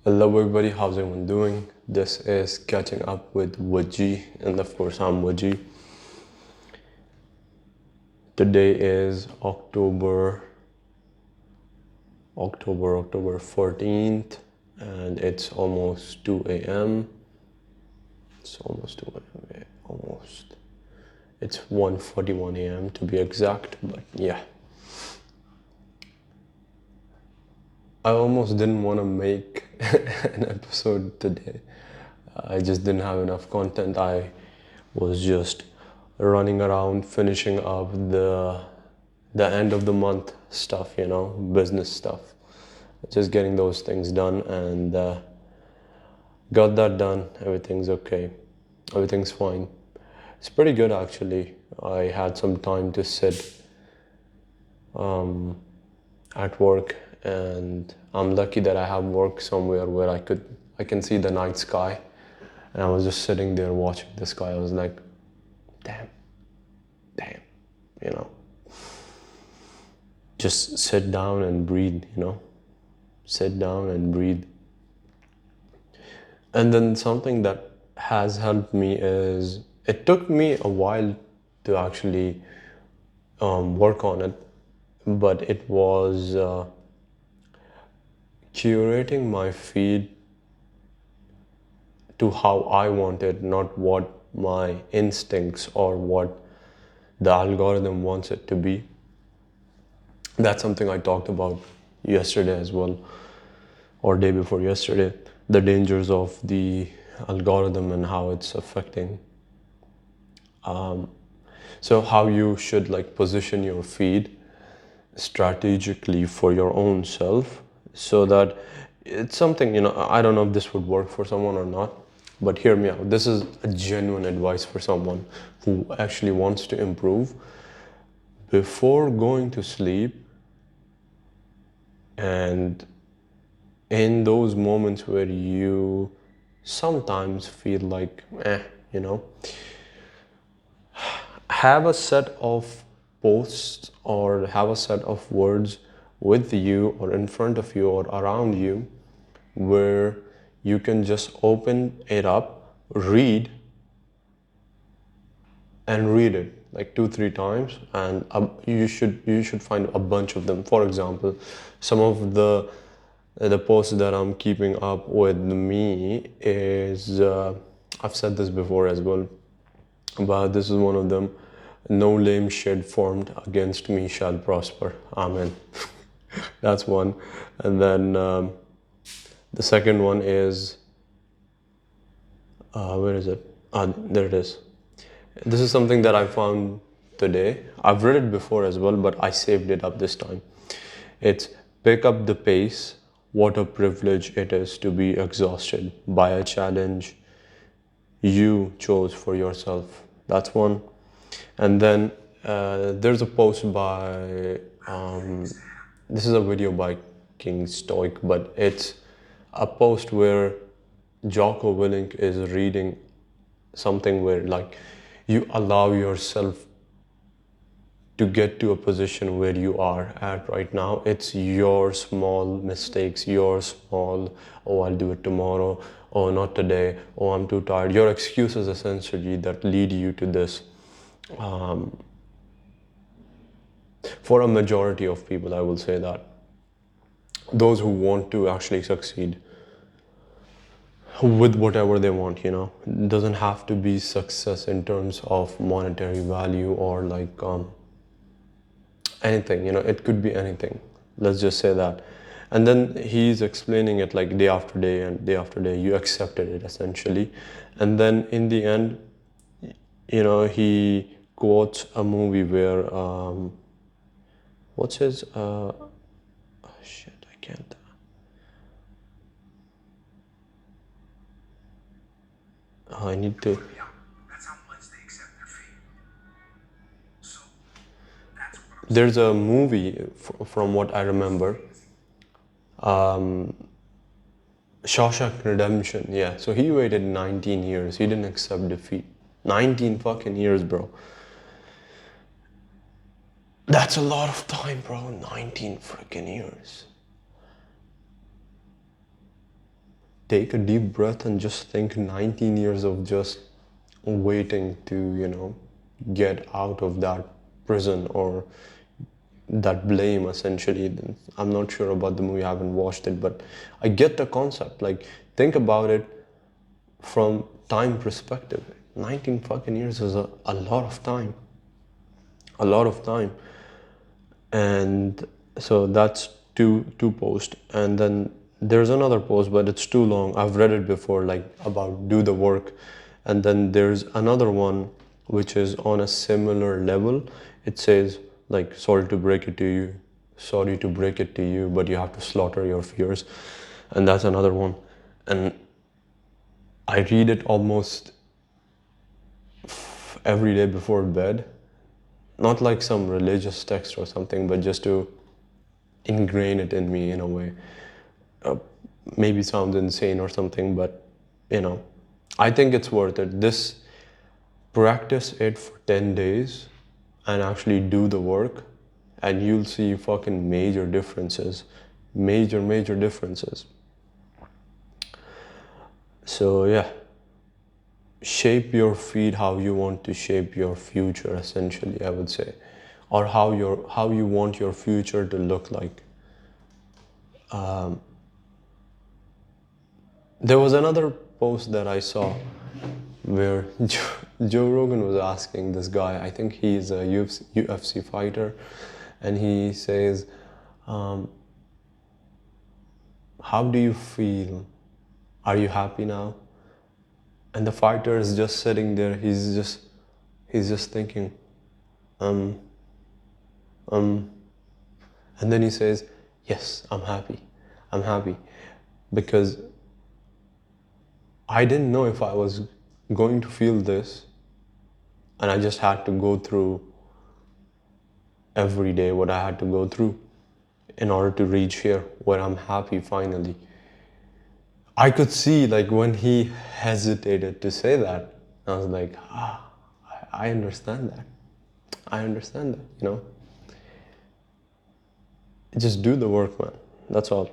Hello everybody, how's everyone doing? This is Catching Up with Wajeeh, and of course I'm Wajeeh. Today is October 14th, and it's almost 2 a.m. It's almost 2 a.m. Almost. It's 1:41 a.m. to be exact, but yeah. I almost didn't want to make an episode today. I just didn't have enough content. I was just running around finishing up the end of the month stuff, business stuff. Just getting those things done and got that done. Everything's okay. Everything's fine. It's pretty good actually. I had some time to sit at work, and I'm lucky that I have work somewhere where I can see the night sky. And I was just sitting there watching the sky. I was like, damn, damn, you know. Just sit down and breathe, Sit down and breathe. And then something that has helped me is it took me a while to actually work on it, but it was curating my feed to how I want it, not what my instincts or what the algorithm wants it to be. That's something I talked about yesterday as well, or day before yesterday, the dangers of the algorithm and how it's affecting. So how you should position your feed strategically for your own self, so that it's something, I don't know if this would work for someone or not, but hear me out. This is a genuine advice for someone who actually wants to improve. Before going to sleep, and in those moments where you sometimes feel like have a set of posts or have a set of words with you or in front of you or around you, where you can just open it up, read it like 2-3 times, and you should find a bunch of them. For example, some of the posts that I'm keeping up with me is I've said this before as well, but this is one of them. No lame shit formed against me shall prosper. Amen. That's one. And then the second one is where is it? There it is. This is something that I found today. I've read it before as well, but I saved it up this time. It's pick up the pace. What a privilege it is to be exhausted by a challenge you chose for yourself. That's one. And then there's a post by, this is a video by King Stoic, but it's a post where Jocko Willink is reading something where you allow yourself to get to a position where you are at right now. It's your small mistakes, your small, oh, I'll do it tomorrow, oh, not today, oh, I'm too tired. Your excuses essentially that lead you to this. For a majority of people, I will say that. Those who want to actually succeed with whatever they want, It doesn't have to be success in terms of monetary value or anything, it could be anything. Let's just say that. And then he's explaining it like day after day and day after day. You accepted it essentially. And then in the end, he quotes a movie where, what's his, shit, I can't. I need to. There's a movie from what I remember, Shawshank Redemption. Yeah, so he waited 19 years. He didn't accept defeat. 19 fucking years, bro. That's a lot of time, bro. 19 freaking years. take a deep breath and just think 19 years of just waiting to, you know, get out of that prison or that blame, essentially. I'm not sure about the movie, I haven't watched it, but I get the concept. Like, think about it from time perspective. 19 fucking years is a lot of time. A lot of time. And so that's two posts. And then there's another post, but it's too long. I've read it before, like about do the work. And then there's another one which is on a similar level. It says, like, sorry to break it to you, sorry to break it to you, but you have to slaughter your fears. And that's another one. And I read it almost every day before bed. Not like some religious text or something, but just to ingrain it in me in a way. Maybe sounds insane or something, but you know, I think it's worth it. This, practice it for 10 days and actually do the work, and you'll see fucking major differences. Major differences. So yeah, shape your feed how you want to shape your future, essentially, I would say, or how you want your future to look like. There was another post that I saw where Joe Rogan was asking this guy, I think he's a UFC fighter, and he says, how do you feel? Are you happy now? And the fighter is just sitting there, he's just thinking, um, and then he says, yes, I'm happy. I'm happy. Because I didn't know if I was going to feel this, and I just had to go through every day what I had to go through in order to reach here where I'm happy finally. I could see, like, when he hesitated to say that, I was like, I understand that. I understand that, you know. Just do the work, man. That's all.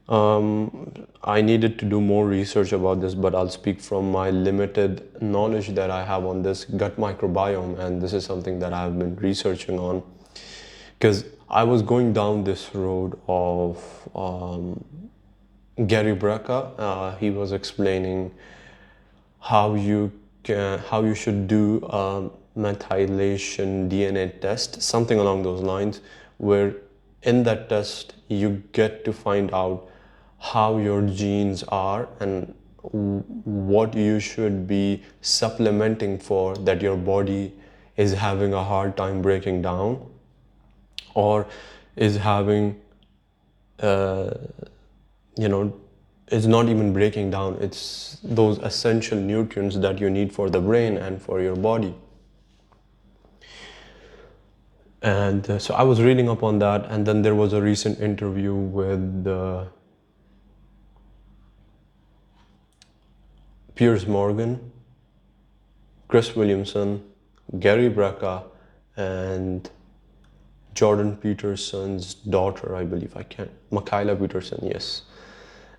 I needed to do more research about this, but I'll speak from my limited knowledge that I have on this gut microbiome, and this is something that I've been researching on, because I was going down this road of Gary Brecka. He was explaining how you should do a methylation DNA test, something along those lines, where in that test you get to find out how your genes are and what you should be supplementing for that your body is having a hard time breaking down, or is having you know, it's not even breaking down. It's those essential nutrients that you need for the brain and for your body. And so I was reading up on that, and then there was a recent interview with Piers Morgan, Chris Williamson, Gary Brecka, and Jordan Peterson's daughter, I believe, Makayla Peterson, yes.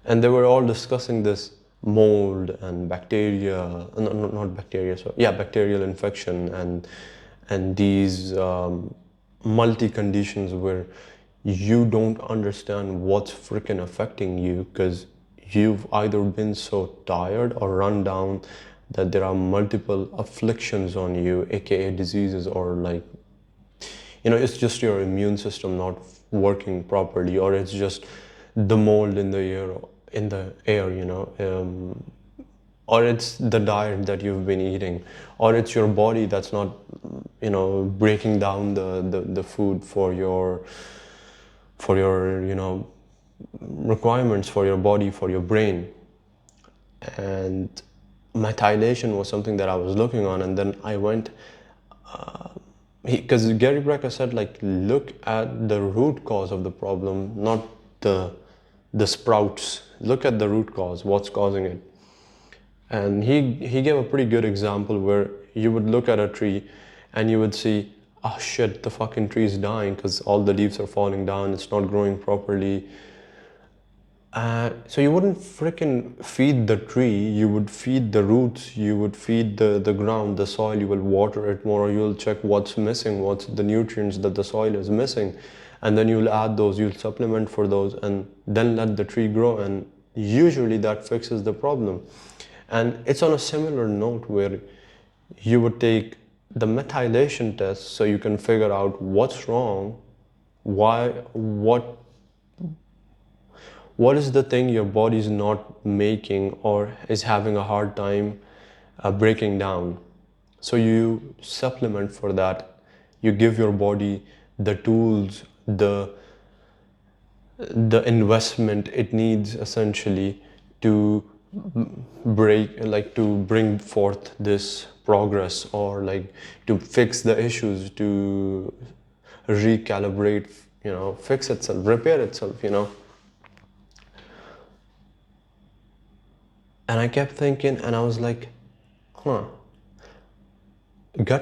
And they were all discussing this mold and bacteria, not bacteria, so yeah, bacterial infection, and these multi conditions where you don't understand what's freaking affecting you, because you've either been so tired or run down that there are multiple afflictions on you, aka diseases, or like, you know, it's just your immune system not working properly, or it's just the mold in the air, you know, or it's the diet that you've been eating, or it's your body that's not, you know, breaking down the food for your you know, requirements for your body, for your brain. And methylation was something that I was looking on, and then I went, because Gary Brecka said, like, look at the root cause of the problem, not the sprouts. Look at the root cause, what's causing it. And he gave a pretty good example where you would look at a tree and you would see, oh shit, the fucking tree is dying because all the leaves are falling down, it's not growing properly. So you wouldn't freaking feed the tree, you would feed the roots, you would feed the ground, the soil, you will water it more, or you'll check what's missing, what's the nutrients that the soil is missing, and then you'll add those, you'll supplement for those, and then let the tree grow, and usually that fixes the problem. And it's on a similar note where you would take the methylation test so you can figure out what's wrong, why, what is the thing your body is not making or is having a hard time breaking down. So you supplement for that. You give your body the tools, the investment it needs essentially to to bring forth this progress, or like to fix the issues, to recalibrate, fix itself, repair itself, And I kept thinking, and I was like, gut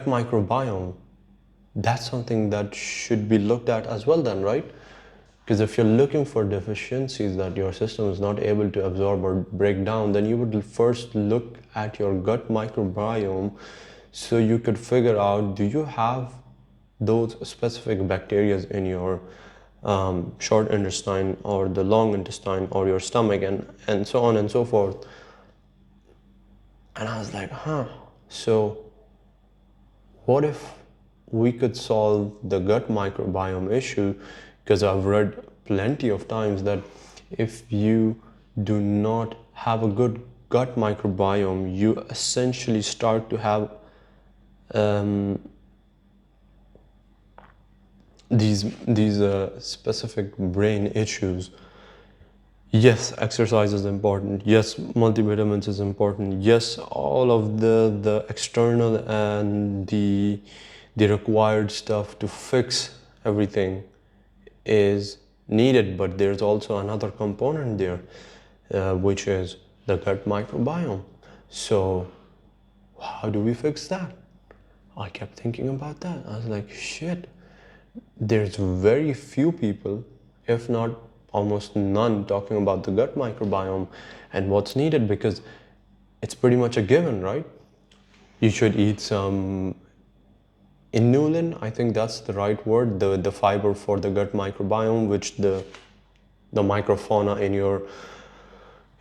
microbiome, that's something that should be looked at as well then, right? Because if you're looking for deficiencies that your system is not able to absorb or break down, then you would first look at your gut microbiome so you could figure out, do you have those specific bacteria in your short intestine or the long intestine or your stomach, and so on and so forth. And I was like, so what if we could solve the gut microbiome issue? Because I've read plenty of times that if you do not have a good gut microbiome, you essentially start to have these specific brain issues. Yes, exercise is important. Yes, multivitamins is important. Yes, all of the external and the required stuff to fix everything is needed, but there's also another component there, which is the gut microbiome. So how do we fix that? I kept thinking about that. I was like, shit, there's very few people, if not almost none, talking about the gut microbiome and what's needed, because it's pretty much a given, right? You should eat some inulin, I think that's the right word, the fiber for the gut microbiome, which the microfauna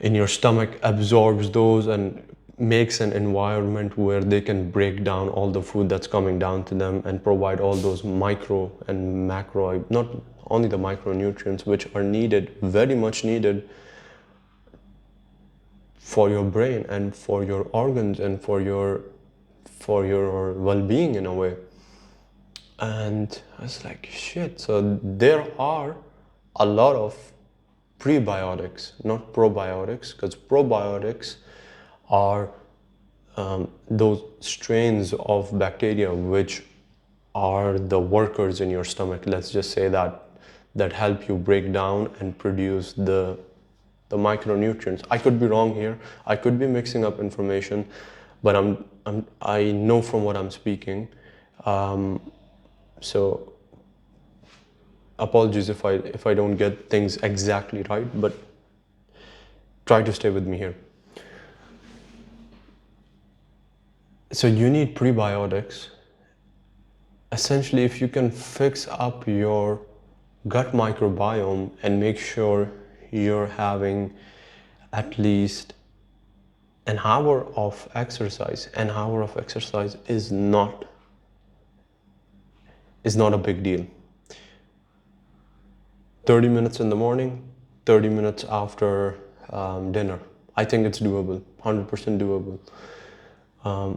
in your stomach absorbs those and makes an environment where they can break down all the food that's coming down to them and provide all those micro and macro, not only the micronutrients, which are needed, very much needed for your brain and for your organs and for your well-being in a way. And I was like, shit, so there are a lot of prebiotics, not probiotics, because probiotics are those strains of bacteria which are the workers in your stomach, let's just say that help you break down and produce the micronutrients. I could be wrong here, I could be mixing up information, but I know from what I'm speaking. So apologies if I don't get things exactly right, but try to stay with me here. So you need prebiotics. Essentially, if you can fix up your gut microbiome and make sure you're having at least an hour of exercise. An hour of exercise is not a big deal. 30 minutes in the morning, 30 minutes after dinner. I think it's doable, 100% doable.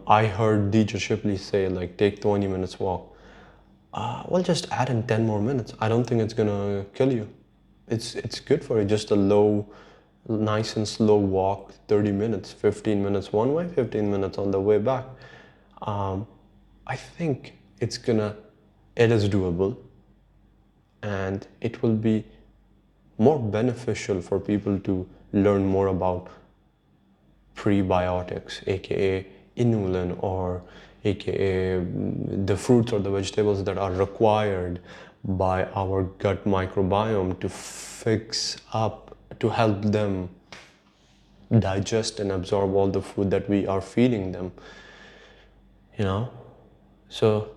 I heard DJ Shipley say, like, take 20 minutes walk. Well, just add in 10 more minutes. I don't think it's gonna kill you. It's good for you. Just a low, nice and slow walk, 30 minutes, 15 minutes one way, 15 minutes on the way back. I think it is doable, and it will be more beneficial for people to learn more about prebiotics, aka inulin, or aka the fruits or the vegetables that are required by our gut microbiome to fix up, to help them digest and absorb all the food that we are feeding them, you know. So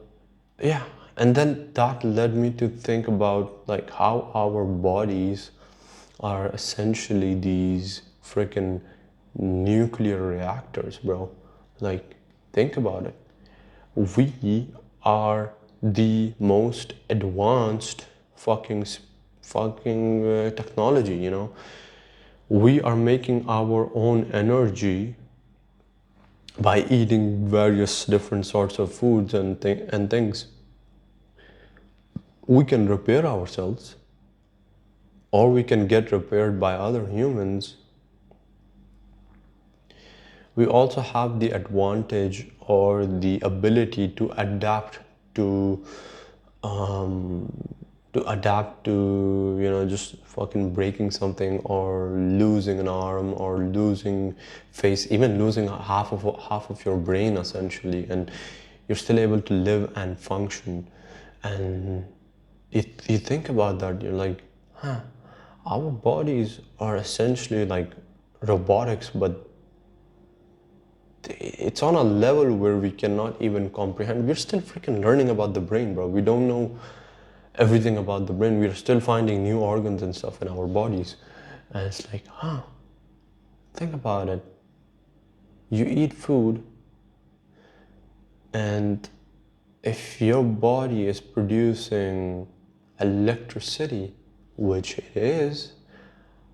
yeah, and then that led me to think about like how our bodies are essentially these freaking nuclear reactors, bro. Like, think about it. We are the most advanced fucking technology, you know. We are making our own energy by eating various different sorts of foods and things. We can repair ourselves, or we can get repaired by other humans. We also have the advantage or the ability to adapt to um, you know, just fucking breaking something or losing an arm or losing face, even losing half of your brain essentially, and you're still able to live and function. And if you think about that, you're like, huh, our bodies are essentially like robotics, but it's on a level where we cannot even comprehend. We're still freaking learning about the brain, bro. We don't know everything about the brain. We're still finding new organs and stuff in our bodies. And it's like, huh, think about it. You eat food, and if your body is producing electricity, which it is,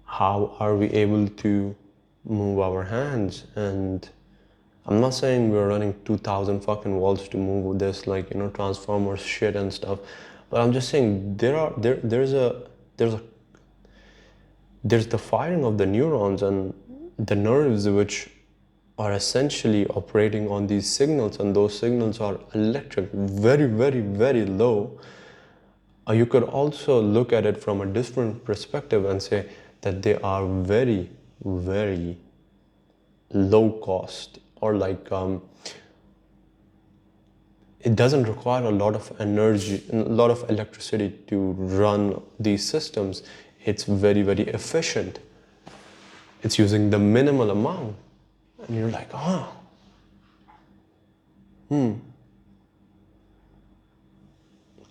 how are we able to move our hands? And I'm not saying we're running 2000 fucking volts to move this, like, you know, transformers shit and stuff, but I'm just saying there's a there's the firing of the neurons and the nerves, which are essentially operating on these signals, and those signals are electric, very, very, very low. You could also look at it from a different perspective and say that they are very, very low cost, or like it doesn't require a lot of energy, a lot of electricity to run these systems. It's very, very efficient. It's using the minimal amount. And you're like, huh,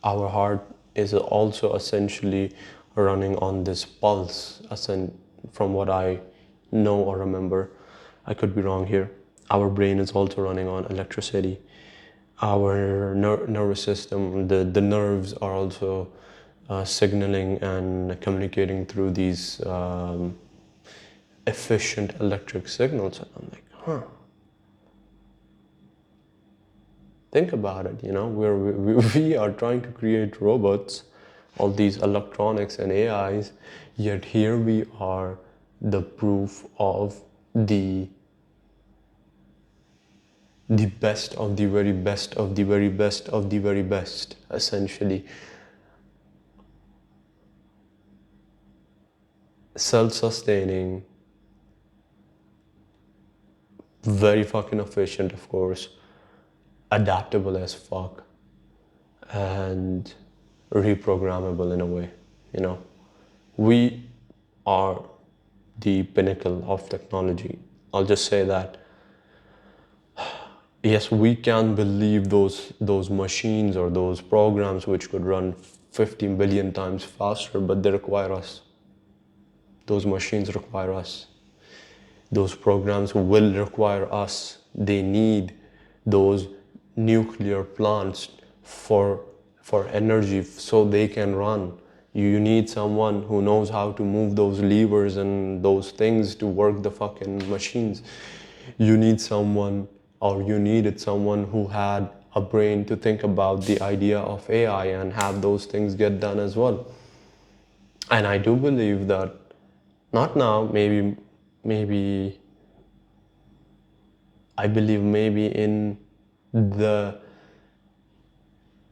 our heart is also essentially running on this pulse, from what I know or remember. I could be wrong here. Our brain is also running on electricity. Our nervous system, the nerves are also signaling and communicating through these efficient electric signals. And I'm like, huh. Think about it, you know, we are trying to create robots, all these electronics and AIs, yet here we are, the proof of the best of the very best of the very best of the very best, essentially. Self-sustaining, very fucking efficient, of course, adaptable as fuck, and reprogrammable in a way, you know. We are the pinnacle of technology. I'll just say that. Yes, we can believe those machines or those programs which could run 15 billion times faster, but they require us. Those machines require us. Those programs will require us. They need those nuclear plants for energy so they can run. You need someone who knows how to move those levers and those things to work the fucking machines. You need someone, or you needed someone who had a brain to think about the idea of AI and have those things get done as well. And I do believe that, not now, maybe I believe maybe in the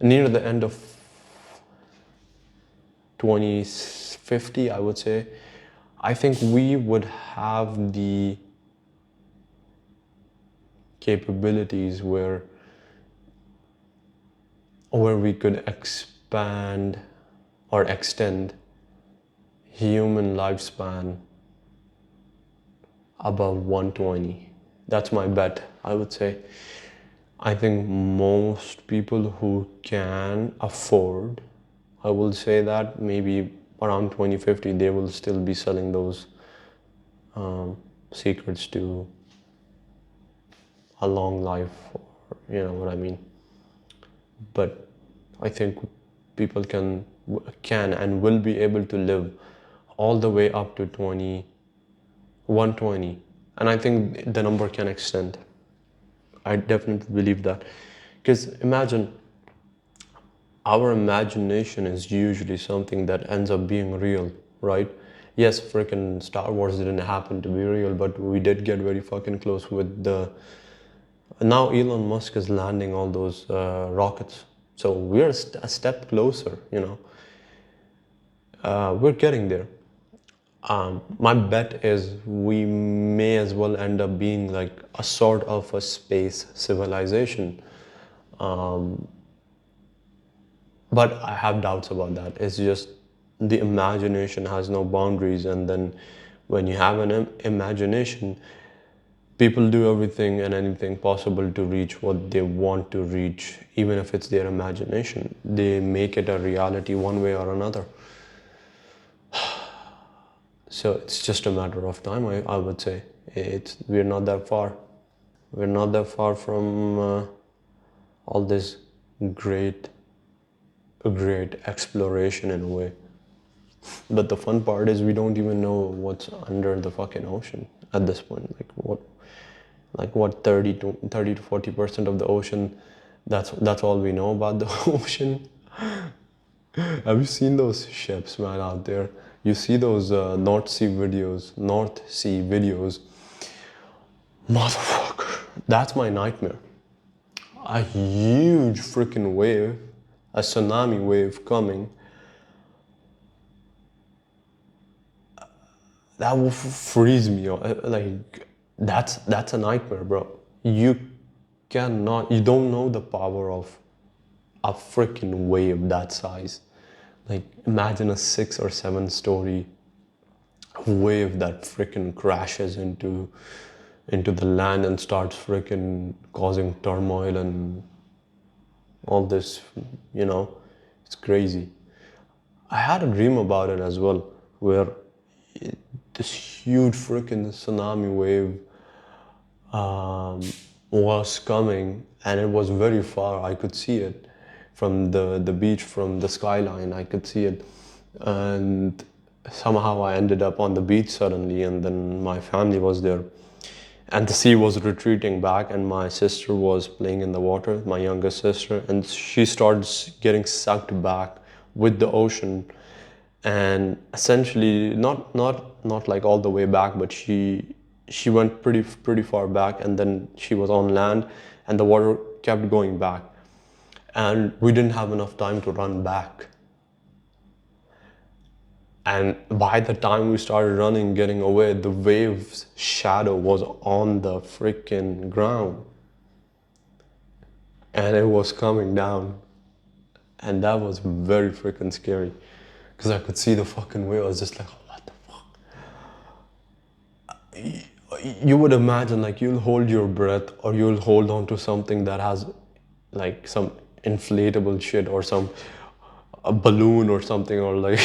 near the end of 2050, I would say, I think we would have the capabilities where we could expand or extend human lifespan above 120. That's my bet, I would say. I think most people who can afford, I will say that maybe around 2050, they will still be selling those secrets to a long life, or, you know what I mean. But I think people can and will be able to live all the way up to 120, and I think the number can extend. I definitely believe that, because imagine, our imagination is usually something that ends up being real, right? Yes, freaking Star Wars didn't happen to be real, but we did get very fucking close with the. Now Elon Musk is landing all those rockets, so we're a step closer. We're getting there. My bet is we may as well end up being like a sort of a space civilization. But I have doubts about that. It's just the imagination has no boundaries, and then when you have an imagination, people do everything and anything possible to reach what they want to reach, even if it's their imagination. They make it a reality one way or another. So it's just a matter of time, I would say. We're not that far. We're not that far from all this great, great exploration in a way. But the fun part is we don't even know what's under the fucking ocean at this point. Like what 30 to 40% of the ocean. That's all we know about the ocean. Have you seen those ships, man, out there? You see those North Sea videos. Motherfucker, that's my nightmare. A huge freaking wave, a tsunami wave coming. That will freeze me. Like, that's a nightmare, bro. You don't know the power of a freaking wave that size. Like, imagine a 6 or 7 story wave that freaking crashes into the land and starts freaking causing turmoil and all this, you know, it's crazy. I had a dream about it as well, where this huge freaking tsunami wave was coming, and it was very far. I could see it from the beach, from the skyline. I could see it, and somehow I ended up on the beach suddenly, and then my family was there, and the sea was retreating back, and my sister was playing in the water, my youngest sister, and she starts getting sucked back with the ocean, and essentially not like all the way back, but she went pretty far back, and then she was on land, and the water kept going back, and we didn't have enough time to run back. And by the time we started running, getting away, the wave's shadow was on the freaking ground. And it was coming down. And that was very freaking scary. Because I could see the fucking wave. I was just like, what the fuck? You would imagine, like, you'll hold your breath, or you'll hold on to something that has like some inflatable shit, or a balloon or something, or like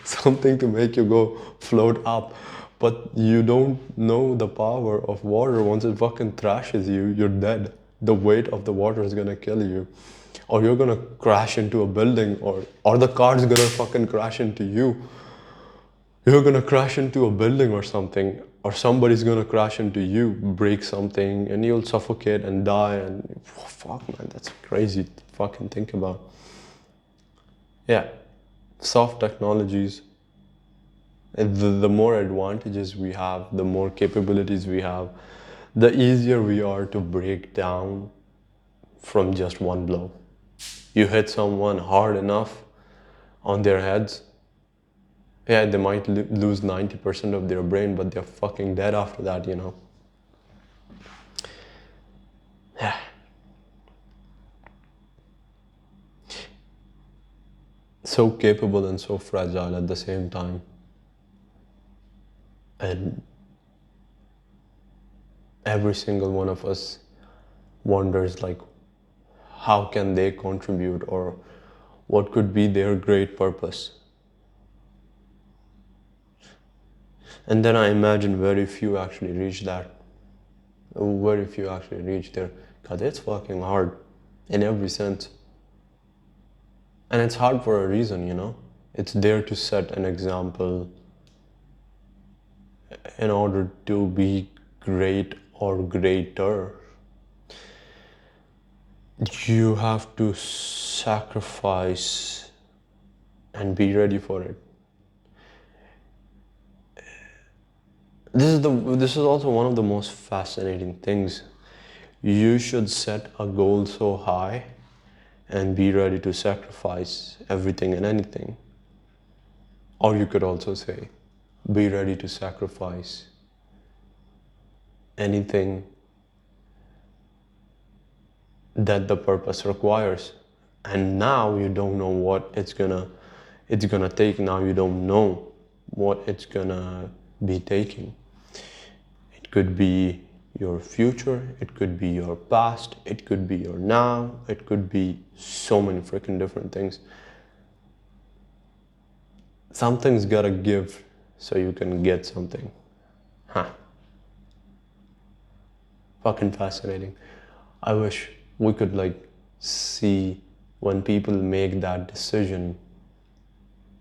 something to make you go float up. But you don't know the power of water. Once it fucking thrashes you, you're dead. The weight of the water is gonna kill you, or you're gonna crash into a building, or the car's gonna fucking crash into you. You're gonna crash into a building or something, or somebody's gonna crash into you, break something, and you'll suffocate and die. And fuck, man, that's crazy to fucking think about. Yeah, soft technologies, the more advantages we have, the more capabilities we have, the easier we are to break down from just one blow. You hit someone hard enough on their heads, yeah, they might lose 90% of their brain, but they're fucking dead after that, you know? Yeah. So capable and so fragile at the same time. And every single one of us wonders like how can they contribute or what could be their great purpose. And then I imagine very few actually reach that. Very few actually reach there. God, it's fucking hard in every sense. And it's hard for a reason, you know? It's there to set an example in order to be great or greater. You have to sacrifice and be ready for it. This is also one of the most fascinating things. You should set a goal so high and be ready to sacrifice everything and anything. Or you could also say, be ready to sacrifice anything that the purpose requires. And now you don't know what it's gonna take. Now you don't know what it's gonna be taking. It could be your future, it could be your past, it could be your now, it could be so many freaking different things. Something's gotta give so you can get something. Huh. Fucking fascinating. I wish we could like see when people make that decision,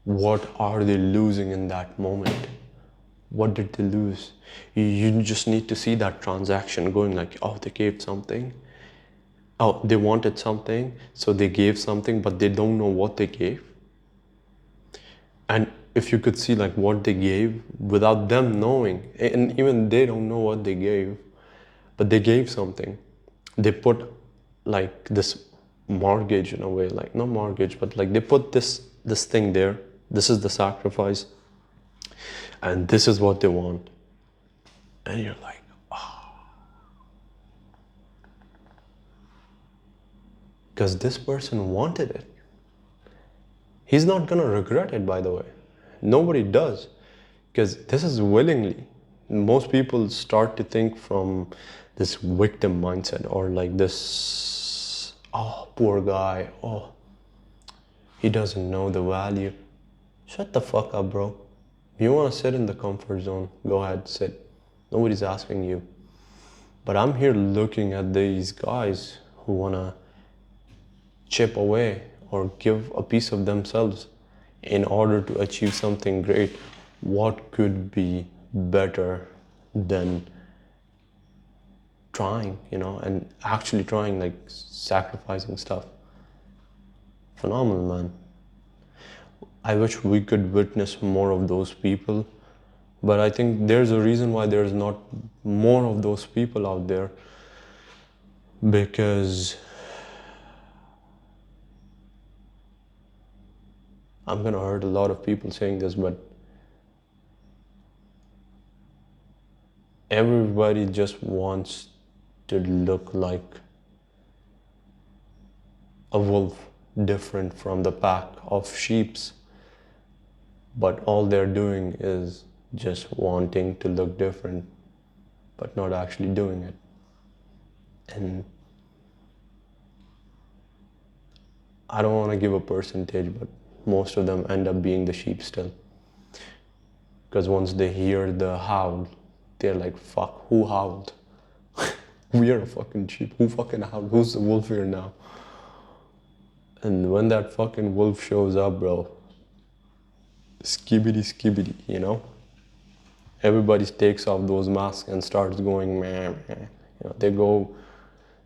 what are they losing in that moment? What did they lose? You just need to see that transaction going like, oh, they gave something. Oh, they wanted something, so they gave something, but they don't know what they gave. And if you could see like what they gave without them knowing, and even they don't know what they gave, but they gave something. They put like this mortgage in a way, like not mortgage, but like they put this thing there. This is the sacrifice, and this is what they want. And you're like, oh, because this person wanted it. He's not gonna regret it, by the way. Nobody does, because this is willingly. Most people start to think from this victim mindset or like this, oh, poor guy, oh, he doesn't know the value. Shut the fuck up, bro. If you want to sit in the comfort zone, go ahead, sit. Nobody's asking you. But I'm here looking at these guys who want to chip away or give a piece of themselves in order to achieve something great. What could be better than trying, you know, and actually trying, like sacrificing stuff? Phenomenal, man. I wish we could witness more of those people, but I think there's a reason why there's not more of those people out there, because I'm gonna hurt a lot of people saying this, but everybody just wants to look like a wolf, different from the pack of sheeps, but all they're doing is just wanting to look different, but not actually doing it. And I don't want to give a percentage, but most of them end up being the sheep still. Because once they hear the howl, they're like, fuck, who howled? We are a fucking sheep. Who fucking howled? Who's the wolf here now? And when that fucking wolf shows up, bro, skibbity, you know? Everybody takes off those masks and starts going, meh, meh. You know,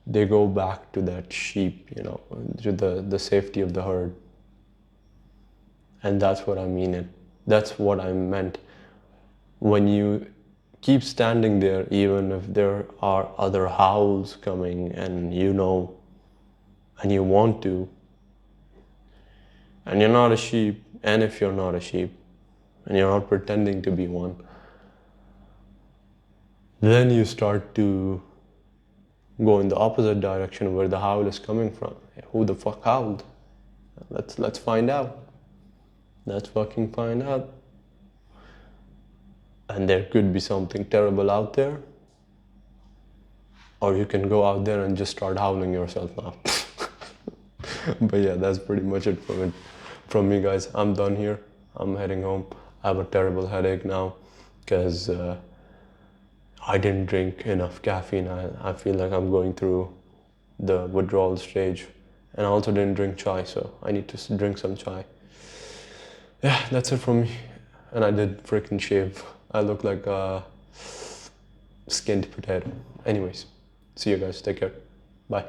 they go back to that sheep, you know, to the safety of the herd. And that's what I mean. That's what I meant. When you keep standing there, even if there are other howls coming and you know, and you want to, and you're not a sheep, and if you're not a sheep, and you're not pretending to be one, then you start to go in the opposite direction where the howl is coming from. Who the fuck howled? Let's find out. Let's fucking find out. And there could be something terrible out there, or you can go out there and just start howling yourself now. But yeah, that's pretty much it from me, guys. I'm done here. I'm heading home. I have a terrible headache now because I didn't drink enough caffeine. I feel like I'm going through the withdrawal stage, and I also didn't drink chai, so I need to drink some chai. Yeah, that's it from me. And I did freaking shave. I look like a skinned potato. Anyways, see you guys. Take care. Bye.